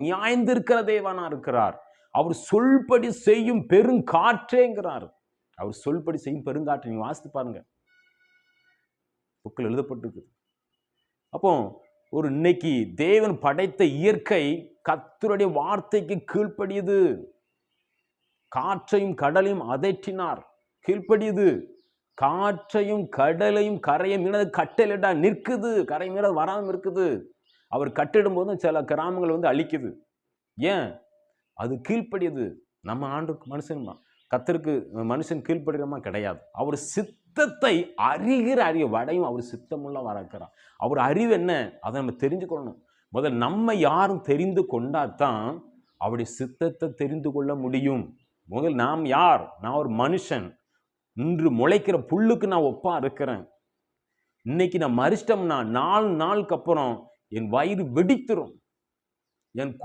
நியாயந்திருக்கிற தேவனா இருக்கிறார். அவர் சொல்படி செய்யும் பெருங்காற்றேங்கிறார். அவர் சொல்படி செய்யும் பெருங்காற்று. நீங்க வாசித்து பாருங்க, புக்கில் எழுதப்பட்டிருக்கு. அப்போ ஒரு இன்னைக்கு தேவன் படைத்த இயற்கை கர்த்தருடைய வார்த்தைக்கு கீழ்ப்படியுது. காற்றையும் கடலையும் அதற்றினார், கீழ்ப்படியுது. காற்றையும் கடலையும் கரையும் கட்டளிடா நிற்குது, கரை மீற வராம இருக்குது. அவர் கட்டிடும் போதும் சில கிராமங்கள் வந்து அழிக்குது. ஏன்? அது கீழ்ப்படியுது. நம்ம ஆண்டுக்கு மனுஷன் கர்த்தருக்கு மனுஷன் கீழ்ப்படுகிறமா கிடையாது. அவர் சித்தத்தை அறிகிற அறிவு வடையும் அவர் சித்தமுள்ள வளர்க்கிறார். அவர் அறிவு என்ன, அதை நம்ம தெரிஞ்சுக்கொள்ளணும். முதல்ல நம்ம யாரும் தெரிந்து கொண்டாதான் அவருடைய சித்தத்தை தெரிந்து கொள்ள முடியும். முதல் நாம் யார்? நான் ஒரு மனுஷன். இன்று முளைக்கிற புல்லுக்கு நான் ஒப்பா இருக்கிறேன். இன்னைக்கு நான் மறிச்சிட்டோம்னா 4 நாளுக்கு அப்புறம் என் வயிறு வெடித்துரும். என்